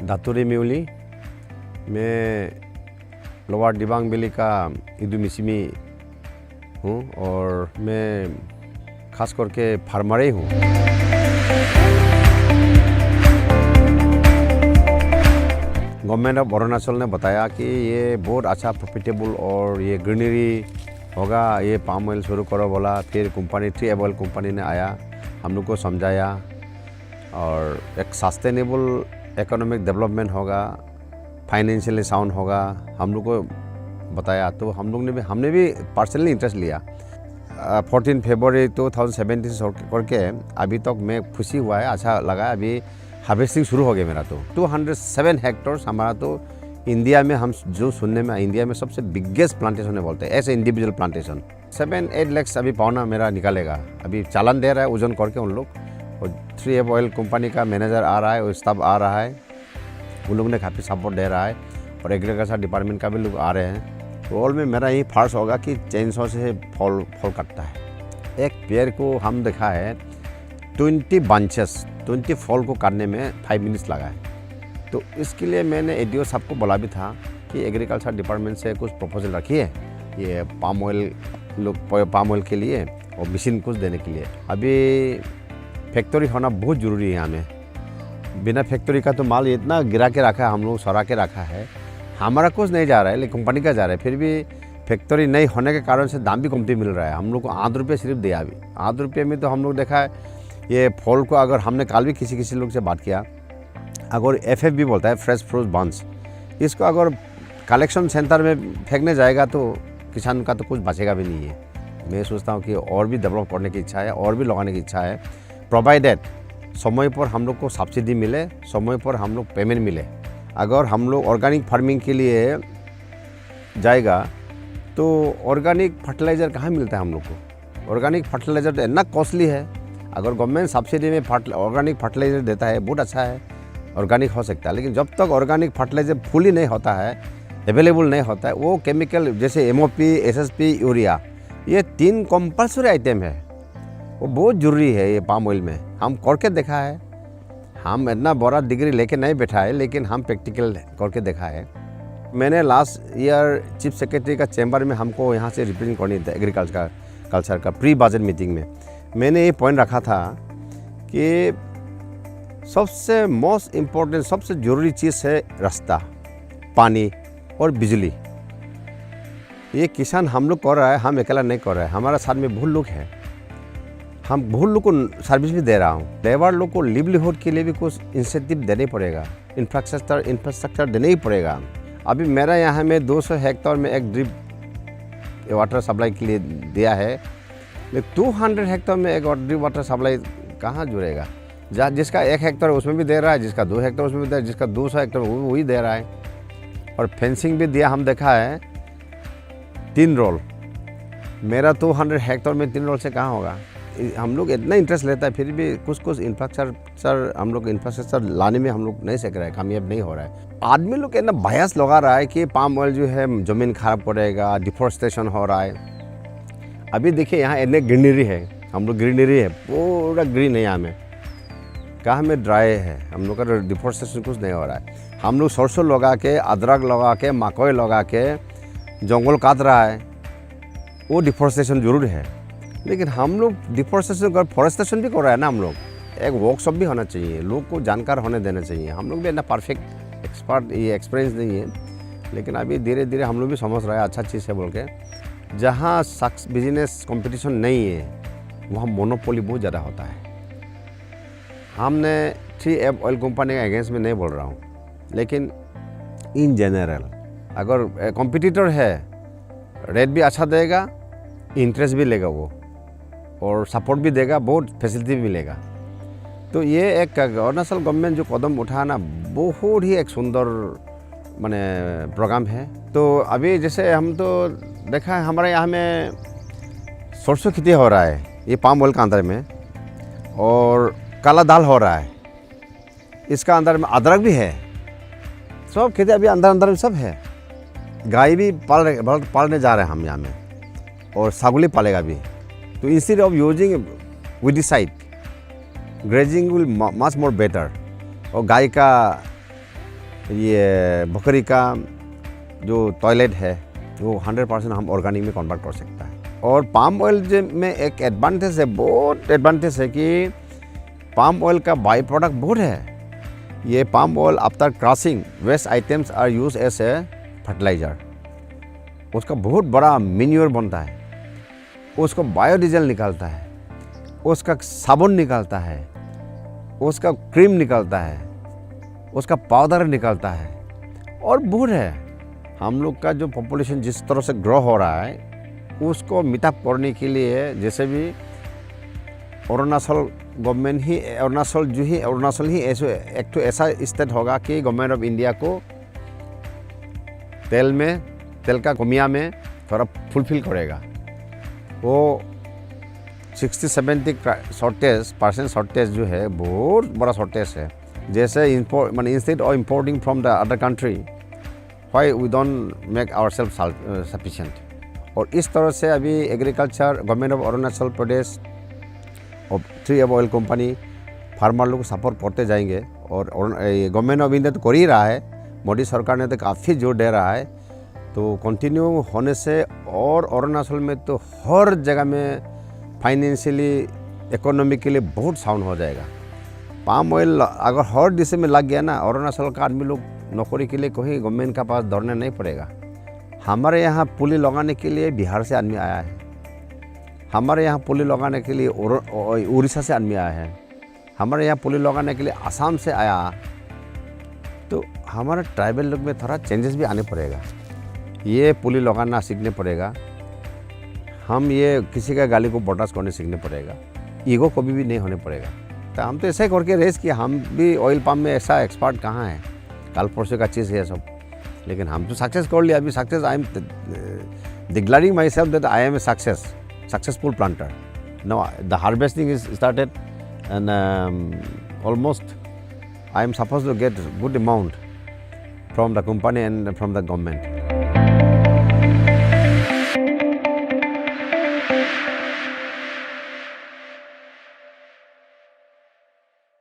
दातुरी म्यूली। मैं lower Dibang valley का इदु मिसिमी हूँ और मैं खास करके फार्मर ही हूँ। गवर्नमेंट ऑफ अरुणाचल ने बताया कि ये बहुत अच्छा प्रॉफिटेबल और ये ग्रीनरी होगा, ये पाम ऑयल शुरू करो बोला। फिर कंपनी ट्री ऑयल कंपनी ने आया, हम लोग को समझाया और एक सस्टेनेबल इकोनॉमिक डेवलपमेंट होगा, फाइनेंशियली साउंड होगा, हम लोग को बताया। तो हमने भी पर्सनली इंटरेस्ट लिया। 14 फरवरी 2017 करके अभी तक मैं खुशी हुआ है, अच्छा लगा। अभी हार्वेस्टिंग शुरू हो गया मेरा। तो 207 हेक्टर्स हमारा तो इंडिया में, हम जो सुनने में इंडिया में सबसे बिगेस्ट प्लांटेशन है बोलते हैं, ऐसे इंडिविजुअल प्लांटेशन। 7-8 लाख अभी पौना मेरा निकालेगा। अभी चालान दे रहा है ओजन करके उन लोग, और 3M ऑयल कंपनी का मैनेजर आ रहा है और स्टाफ आ रहा है, उन लोगों ने काफ़ी सपोर्ट दे रहा है और एग्रीकल्चर डिपार्टमेंट का भी लोग आ रहे हैं। तो ऑल में मेरा यही फर्ज होगा कि चेनसॉ से फल कटता है। एक पेड़ को हम देखा है 20 बंचेस 20 फल को काटने में 5 मिनट्स लगा है। तो इसके लिए मैंने एडीओ साहब को बोला भी था कि एग्रीकल्चर डिपार्टमेंट से कुछ प्रपोजल रखिए ये पाम ऑयल के लिए और मशीन कुछ देने के लिए। अभी फैक्ट्री होना बहुत ज़रूरी है हमें। बिना फैक्ट्री का तो माल इतना गिरा के रखा है, हम लोग सरा के रखा है, हमारा कुछ नहीं जा रहा है लेकिन कंपनी का जा रहा है। फिर भी फैक्ट्री नहीं होने के कारण से दाम भी कमती मिल रहा है। हम लोग को 8 रुपये सिर्फ दिया। अभी 8 रुपये में तो हम लोग देखा है ये फल को, अगर हमने कल भी किसी लोग से बात किया, अगर FFB बोलता है फ्रेश फ्रूट बंच, इसको अगर कलेक्शन सेंटर में फेंकने जाएगा तो किसान का तो कुछ बचेगा भी नहीं है। मैं सोचता हूँ कि और भी डेवलप करने की इच्छा है और भी लगाने की इच्छा है, प्रोवाइडेड समय पर हम लोग को सब्सिडी मिले, समय पर हम लोग पेमेंट मिले। अगर हम लोग ऑर्गेनिक फार्मिंग के लिए जाएगा तो ऑर्गेनिक फर्टिलाइज़र कहाँ मिलता है हम लोग को? ऑर्गेनिक फर्टिलाइज़र तो इतना कॉस्टली है। अगर गवर्नमेंट सब्सिडी में ऑर्गेनिक फर्टिलाइज़र देता है, बहुत अच्छा है, ऑर्गेनिक हो सकता है। लेकिन जब तक ऑर्गेनिक फर्टिलाइज़र फुली नहीं होता है, अवेलेबल नहीं होता है, वो केमिकल जैसे MOP, SSP, यूरिया, ये 3 कंपल्सरी आइटम है, वो बहुत ज़रूरी है ये पाम ऑयल में। हम करके देखा है, हम इतना बड़ा डिग्री लेके नहीं बैठा है लेकिन हम प्रैक्टिकल करके देखा है। मैंने लास्ट ईयर चीफ सेक्रेटरी का चैम्बर में हमको यहाँ से रिप्रेजेंट करनी था एग्रीकल्चर का प्री बजट मीटिंग में। मैंने ये पॉइंट रखा था कि सबसे मोस्ट इम्पोर्टेंट, सबसे ज़रूरी चीज़ है रास्ता, पानी और बिजली। ये किसान हम लोग कर रहा है, हम अकेला नहीं कर रहा है, हमारा साथ में बहुत लोग हैं। हम बहुत लोग को सर्विस भी दे रहा हूँ। लेबर लोग को लिवलीहुड के लिए भी कुछ इंसेंटिव देने पड़ेगा, इंफ्रास्ट्रक्चर देने ही पड़ेगा। अभी मेरा यहाँ में 200 हेक्टेयर में एक ड्रिप वाटर सप्लाई के लिए दिया है, लेकिन 200 हेक्टेयर में एक ड्रिप वाटर सप्लाई कहाँ जुड़ेगा? जिसका 1 हेक्टेयर उसमें भी दे रहा है, जिसका 2 हेक्टेयर उसमें भी दे रहा है, जिसका 200 हेक्टेयर वो वही दे रहा है। और फेंसिंग भी दिया, हम देखा है 3 रोल। मेरा 200 हेक्टेयर में 3 रोल से कहाँ होगा? हम लोग इतना इंटरेस्ट लेता है, फिर भी कुछ इंफ्रास्ट्रक्चर हम लोग इंफ्रास्ट्रक्चर लाने में हम लोग नहीं सीख रहे हैं, कामयाब नहीं हो रहा है। आदमी लोग इतना बायस लगा रहा है कि पाम ऑयल जो है ज़मीन खराब करेगा, डिफोरेस्टेशन हो रहा है। अभी देखिए यहाँ इतने ग्रीनरी है, हम लोग ग्रीनरी है, पूरा ग्रीन है यहाँ में, कहाँ में ड्राई है, हम लोग का डिफोरेस्टेशन कुछ नहीं हो रहा है। हम लोग सरसों लगा के, अदरक लगा के, मकई लगा के जंगल काट रहा है, वो डिफोरेस्टेशन जरूर है। लेकिन हम लोग डिफोरेस्टेशन कर, फॉरेस्टेशन भी कर रहा है ना। हम लोग एक वर्कशॉप भी होना चाहिए, लोग को जानकार होने देना चाहिए। हम लोग भी इतना परफेक्ट एक्सपर्ट ये एक्सपीरियंस नहीं है, लेकिन अभी धीरे धीरे हम लोग भी समझ रहे हैं अच्छा चीज़ है बोल के। जहाँ बिजनेस कंपटीशन नहीं है वहाँ मोनोपोली बहुत ज़्यादा होता है। हमने 3M ऑयल कंपनी के अगेंस्ट में नहीं बोल रहा हूँ, लेकिन इन जनरल अगर कॉम्पिटिटर है, रेट भी अच्छा देगा, इंटरेस्ट भी लेगा वो, और सपोर्ट भी देगा, बहुत फैसिलिटी भी मिलेगा। तो ये एक अरुणाचल गवर्नमेंट जो कदम उठाना बहुत ही एक सुंदर माने प्रोग्राम है। तो अभी जैसे हम तो देखा है हमारे यहाँ में सरसों खेती हो रहा है ये पाम ऑयल का अंदर में, और काला दाल हो रहा है, इसका अंदर में अदरक भी है, सब खेती अभी अंदर में सब है। गाय भी पालने जा रहे हैं हम यहाँ में, और सागुली पालेगा भी। तो instead of using weedicide, grazing will much more better. और गाय का ये बकरी का जो टॉयलेट है वो 100% हम ऑर्गेनिक में कन्वर्ट कर सकता है। और पाम ऑयल में एक एडवांटेज है, बहुत एडवांटेज है कि पाम ऑयल का बाई प्रोडक्ट बहुत है। ये palm oil after crushing waste items are use as a fertiliser. उसका बहुत बड़ा मिन्योर बनता है, उसको बायोडीजल निकालता है, उसका साबुन निकालता है, उसका क्रीम निकालता है, उसका पाउडर निकालता है और बहुत है। हम लोग का जो पॉपुलेशन जिस तरह से ग्रो हो रहा है उसको मीटअप करने के लिए, जैसे भी अरुणाचल गवर्नमेंट ही अरुणाचल ही एक तो ऐसा स्टेट होगा कि गवर्नमेंट ऑफ इंडिया को तेल का कमियां में थोड़ा फुलफिल करेगा। वो 60-70% शॉर्टेज जो है बहुत बड़ा शॉर्टेज है। जैसे instead of importing from the other country, why we don't make ourself sufficient. और इस तरह से अभी agriculture government of Arunachal Pradesh और ट्री ऑयल कंपनी फार्मर लोग को सपोर्ट करते जाएंगे। और गवर्नमेंट ऑफ इंडिया तो कर ही रहा है, मोदी सरकार ने तो काफ़ी जोर दे रहा है। तो कंटिन्यू होने से और अरुणाचल में तो हर जगह में फाइनेंशियली इकोनॉमिकली बहुत साउंड हो जाएगा। पाम ऑयल अगर हर दिशा में लग गया ना, अरुणाचल का आदमी लोग नौकरी के लिए कोई गवर्नमेंट का पास दौड़ने नहीं पड़ेगा। हमारे यहाँ पुली लगाने के लिए बिहार से आदमी आया है, हमारे यहाँ पुली लगाने के लिए उड़ीसा से आदमी आया है, हमारे यहाँ पुली लगाने के लिए आसाम से आया। तो हमारे ट्राइबल लोग में थोड़ा चेंजेस भी आने पड़ेगा, ये पुली लगाना सीखने पड़ेगा। हम ये किसी का गाली को बर्दाश्त करने सीखने पड़ेगा, ईगो कभी भी नहीं होने पड़ेगा। तो हम तो ऐसा ही करके रेस कि हम भी ऑयल पाम में ऐसा एक्सपर्ट कहाँ है, कल परसों का चीज़ है सब। लेकिन हम तो सक्सेस कर लिया। अभी success I am declaring my self that I am a successful planter. Now the harvesting is started and almost I am supposed to get good amount from the company and from the government.